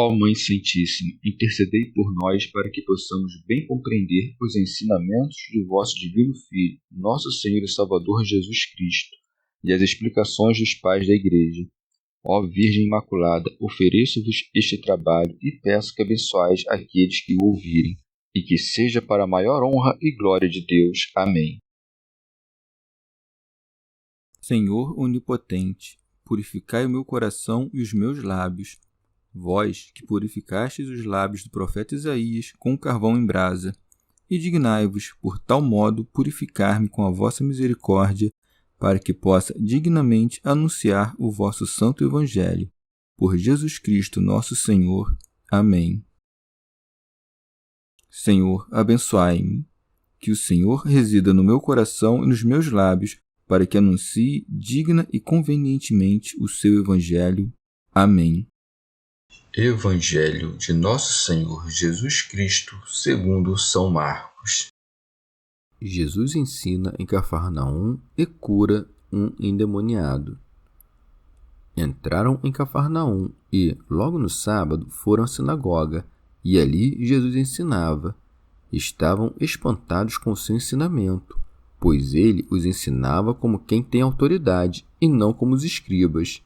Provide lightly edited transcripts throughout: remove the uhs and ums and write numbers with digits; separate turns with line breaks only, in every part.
Ó Mãe Santíssima, intercedei por nós para que possamos bem compreender os ensinamentos de vosso Divino Filho, nosso Senhor e Salvador Jesus Cristo, e as explicações dos pais da Igreja. Ó Virgem Imaculada, ofereço-vos este trabalho e peço que abençoeis aqueles que o ouvirem, e que seja para a maior honra e glória de Deus. Amém.
Senhor onipotente, purificai o meu coração e os meus lábios. Vós, que purificastes os lábios do profeta Isaías com o carvão em brasa, e dignai-vos, por tal modo, purificar-me com a vossa misericórdia, para que possa dignamente anunciar o vosso santo Evangelho. Por Jesus Cristo nosso Senhor. Amém. Senhor, abençoai-me. Que o Senhor resida no meu coração e nos meus lábios, para que anuncie digna e convenientemente o seu Evangelho. Amém.
Evangelho de Nosso Senhor Jesus Cristo, segundo São Marcos.
Jesus ensina em Cafarnaum e cura um endemoniado. Entraram em Cafarnaum e, logo no sábado, foram à sinagoga, e ali Jesus ensinava. Estavam espantados com o seu ensinamento, pois ele os ensinava como quem tem autoridade e não como os escribas.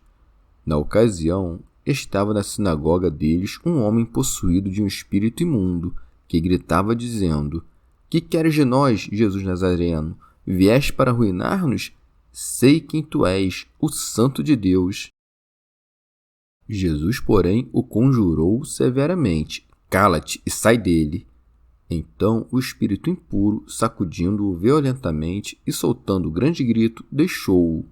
Na ocasião, estava na sinagoga deles um homem possuído de um espírito imundo, que gritava dizendo: Que queres de nós, Jesus Nazareno? Vieste para arruinar-nos? Sei quem tu és, o Santo de Deus. Jesus, porém, o conjurou severamente: Cala-te e sai dele. Então o espírito impuro, sacudindo-o violentamente e soltando grande grito, deixou-o.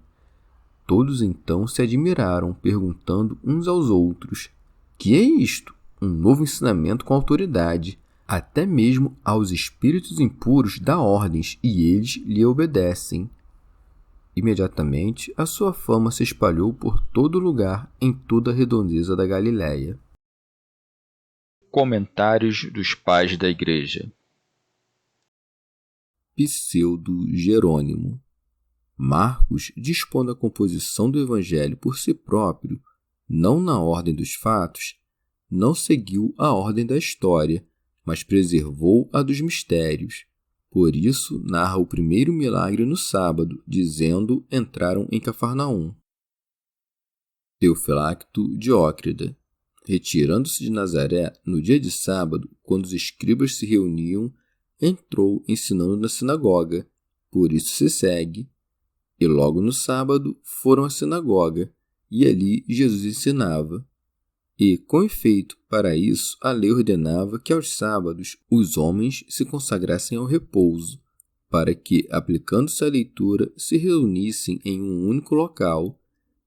Todos então se admiraram, perguntando uns aos outros: Que é isto? Um novo ensinamento com autoridade. Até mesmo aos espíritos impuros dá ordens, e eles lhe obedecem. Imediatamente, a sua fama se espalhou por todo lugar, em toda a redondeza da Galiléia.
Comentários dos Pais da Igreja.
Pseudo-Jerônimo. Marcos, dispondo a composição do Evangelho por si próprio, não na ordem dos fatos, não seguiu a ordem da história, mas preservou a dos mistérios. Por isso, narra o primeiro milagre no sábado, dizendo: entraram em Cafarnaum. Teofilacto Diócrida. Retirando-se de Nazaré, no dia de sábado, quando os escribas se reuniam, entrou ensinando na sinagoga. Por isso se segue. E logo no sábado foram à sinagoga, e ali Jesus ensinava. E, com efeito, para isso, a lei ordenava que aos sábados os homens se consagrassem ao repouso, para que, aplicando-se à leitura, se reunissem em um único local.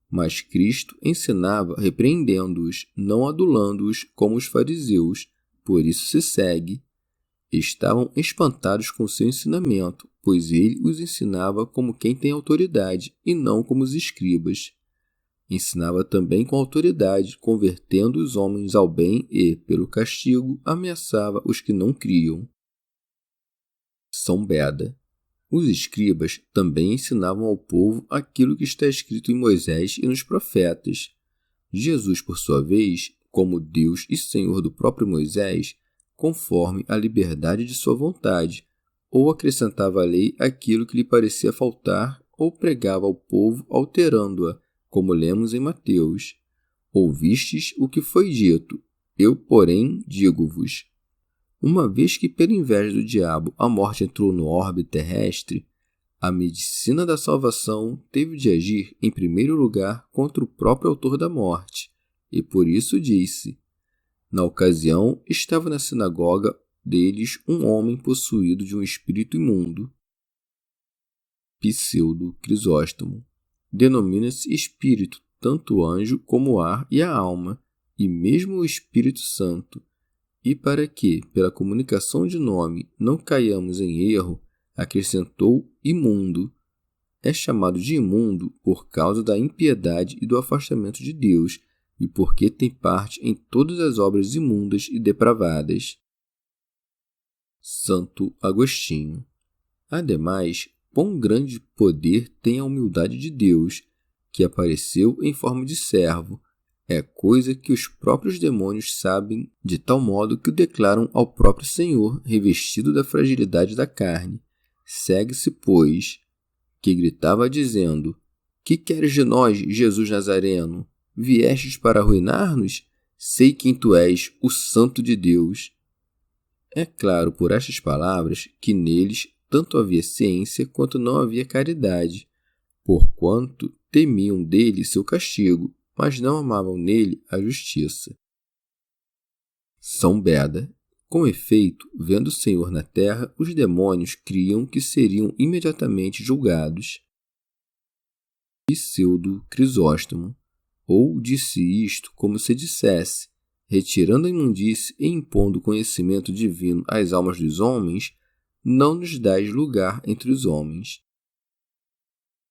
Mas Cristo ensinava repreendendo-os, não adulando-os como os fariseus. Por isso se segue. Estavam espantados com seu ensinamento, pois ele os ensinava como quem tem autoridade, e não como os escribas. Ensinava também com autoridade, convertendo os homens ao bem e, pelo castigo, ameaçava os que não criam. São Beda. Os escribas também ensinavam ao povo aquilo que está escrito em Moisés e nos profetas. Jesus, por sua vez, como Deus e Senhor do próprio Moisés, conforme a liberdade de sua vontade, ou acrescentava à lei aquilo que lhe parecia faltar, ou pregava ao povo alterando-a, como lemos em Mateus. Ouvistes o que foi dito, eu, porém, digo-vos. Uma vez que, pela inveja do diabo, a morte entrou no orbe terrestre, a medicina da salvação teve de agir, em primeiro lugar, contra o próprio autor da morte, e por isso disse: Na ocasião, estava na sinagoga deles um homem possuído de um espírito imundo. Pseudo-Crisóstomo. Denomina-se espírito tanto o anjo como o ar e a alma, e mesmo o Espírito Santo. E para que, pela comunicação de nome, não caiamos em erro, acrescentou imundo. É chamado de imundo por causa da impiedade e do afastamento de Deus, e porque tem parte em todas as obras imundas e depravadas. Santo Agostinho. Ademais, quão grande poder tem a humildade de Deus, que apareceu em forma de servo, é coisa que os próprios demônios sabem, de tal modo que o declaram ao próprio Senhor, revestido da fragilidade da carne. Segue-se, pois, que gritava dizendo: Que queres de nós, Jesus Nazareno? Viestes para arruinar-nos? Sei quem tu és, o Santo de Deus. É claro por estas palavras que neles tanto havia ciência quanto não havia caridade, porquanto temiam dele seu castigo, mas não amavam nele a justiça. São Beda. Com efeito, vendo o Senhor na terra, os demônios criam que seriam imediatamente julgados. Pseudo Crisóstomo. Ou disse isto como se dissesse: retirando a imundície e impondo o conhecimento divino às almas dos homens, não nos dais lugar entre os homens.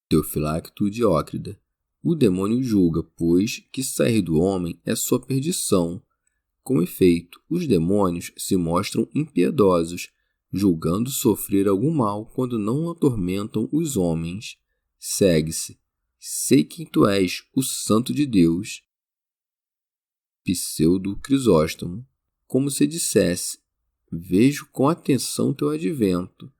Teofilacto Diócrida. O demônio julga, pois, que sair do homem é sua perdição. Com efeito, os demônios se mostram impiedosos, julgando sofrer algum mal quando não atormentam os homens. Segue-se: sei quem tu és, o Santo de Deus. Pseudo Crisóstomo. Como se dissesse: vejo com atenção teu advento,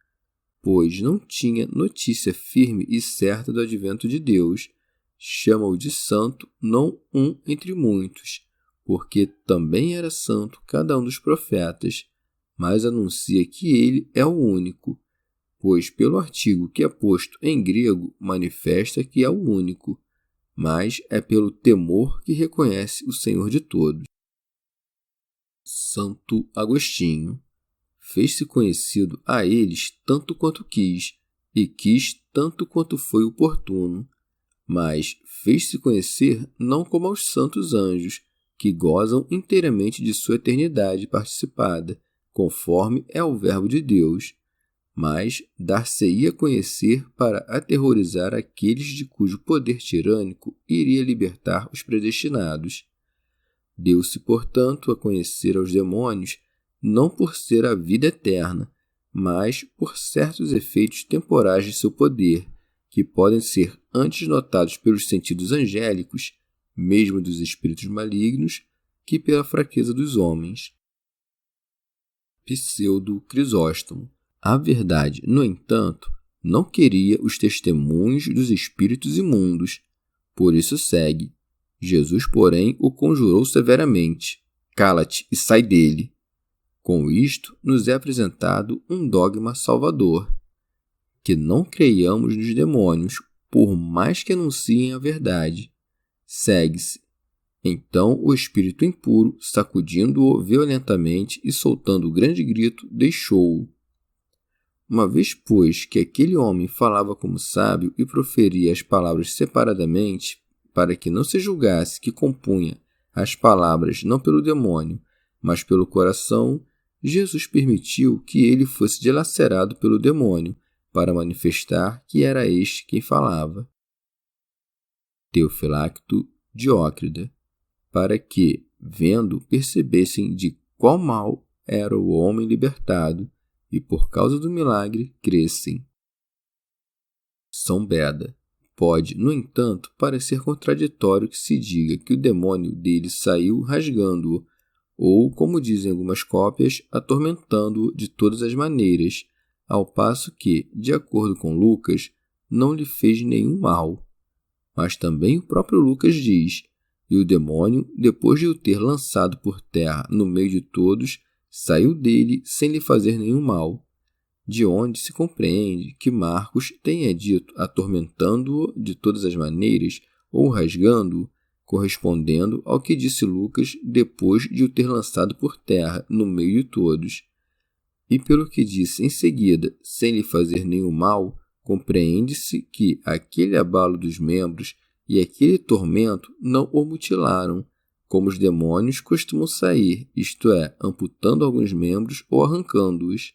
pois não tinha notícia firme e certa do advento de Deus. Chama-o de santo, não um entre muitos, porque também era santo cada um dos profetas, mas anuncia que ele é o único, pois pelo artigo que é posto em grego manifesta que é o único, mas é pelo temor que reconhece o Senhor de todos. Santo Agostinho. Fez-se conhecido a eles tanto quanto quis, e quis tanto quanto foi oportuno, mas fez-se conhecer não como aos santos anjos, que gozam inteiramente de sua eternidade participada, conforme é o Verbo de Deus, mas dar-se-ia conhecer para aterrorizar aqueles de cujo poder tirânico iria libertar os predestinados. Deu-se, portanto, a conhecer aos demônios, não por ser a vida eterna, mas por certos efeitos temporais de seu poder, que podem ser antes notados pelos sentidos angélicos, mesmo dos espíritos malignos, que pela fraqueza dos homens. Pseudo Crisóstomo. A verdade, no entanto, não queria os testemunhos dos espíritos imundos, por isso segue. Jesus, porém, o conjurou severamente: cala-te e sai dele. Com isto, nos é apresentado um dogma salvador: que não creiamos nos demônios, por mais que anunciem a verdade. Segue-se: então o espírito impuro, sacudindo-o violentamente e soltando grande grito, deixou-o. Uma vez, pois, que aquele homem falava como sábio e proferia as palavras separadamente, para que não se julgasse que compunha as palavras não pelo demônio, mas pelo coração, Jesus permitiu que ele fosse dilacerado pelo demônio, para manifestar que era este quem falava. Teofilacto Diócrida. Para que, vendo, percebessem de qual mal era o homem libertado, e por causa do milagre crescem. São Beda. Pode, no entanto, parecer contraditório que se diga que o demônio dele saiu rasgando-o, ou, como dizem algumas cópias, atormentando-o de todas as maneiras, ao passo que, de acordo com Lucas, não lhe fez nenhum mal. Mas também o próprio Lucas diz: e o demônio, depois de o ter lançado por terra no meio de todos, saiu dele sem lhe fazer nenhum mal, de onde se compreende que Marcos tenha dito atormentando-o de todas as maneiras ou rasgando-o, correspondendo ao que disse Lucas depois de o ter lançado por terra no meio de todos. E pelo que disse em seguida, sem lhe fazer nenhum mal, compreende-se que aquele abalo dos membros e aquele tormento não o mutilaram, como os demônios costumam sair, isto é, amputando alguns membros ou arrancando-os.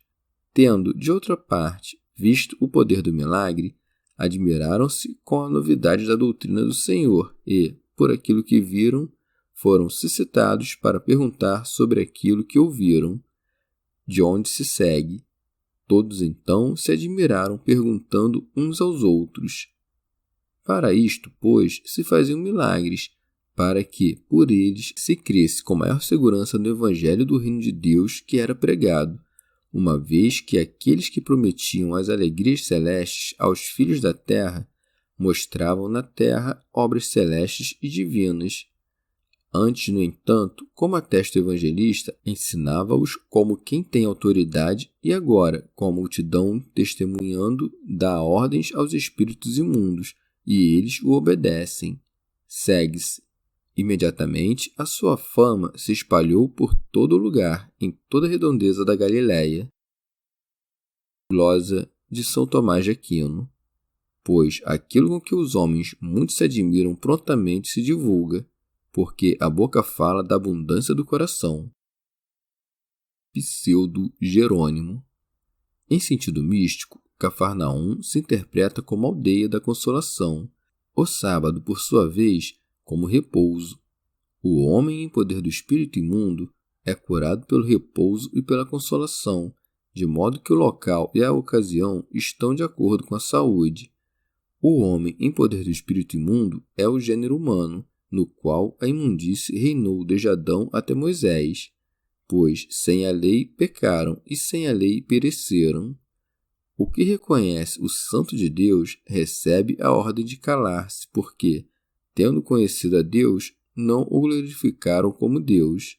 Tendo, de outra parte, visto o poder do milagre, admiraram-se com a novidade da doutrina do Senhor e, por aquilo que viram, foram suscitados para perguntar sobre aquilo que ouviram, de onde se segue. Todos então se admiraram, perguntando uns aos outros. Para isto, pois, se faziam milagres, para que, por eles, se cresce com maior segurança no Evangelho do Reino de Deus que era pregado, uma vez que aqueles que prometiam as alegrias celestes aos filhos da terra mostravam na terra obras celestes e divinas. Antes, no entanto, como atesta o evangelista, ensinava-os como quem tem autoridade e agora, com a multidão testemunhando, dá ordens aos espíritos imundos, e eles o obedecem. Segue-se. Imediatamente, a sua fama se espalhou por todo o lugar, em toda a redondeza da Galiléia. Glosa de São Tomás de Aquino. Pois aquilo com que os homens muito se admiram prontamente se divulga, porque a boca fala da abundância do coração. Pseudo Jerônimo. Em sentido místico, Cafarnaum se interpreta como aldeia da consolação, o sábado, por sua vez, como repouso. O homem em poder do espírito imundo é curado pelo repouso e pela consolação, de modo que o local e a ocasião estão de acordo com a saúde. O homem em poder do espírito imundo é o gênero humano, no qual a imundície reinou desde Adão até Moisés, pois sem a lei pecaram e sem a lei pereceram. O que reconhece o Santo de Deus recebe a ordem de calar-se, porque, tendo conhecido a Deus, não o glorificaram como Deus,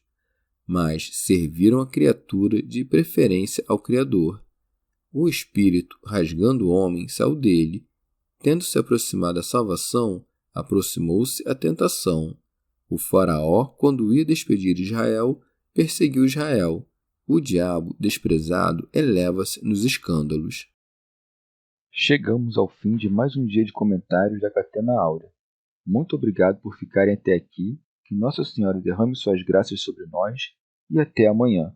mas serviram a criatura de preferência ao Criador. O Espírito, rasgando o homem, saiu dele. Tendo se aproximado a salvação, aproximou-se a tentação. O faraó, quando ia despedir Israel, perseguiu Israel. O diabo, desprezado, eleva-se nos escândalos.
Chegamos ao fim de mais um dia de comentários da Catena Áurea. Muito obrigado por ficarem até aqui, que Nossa Senhora derrame suas graças sobre nós e até amanhã.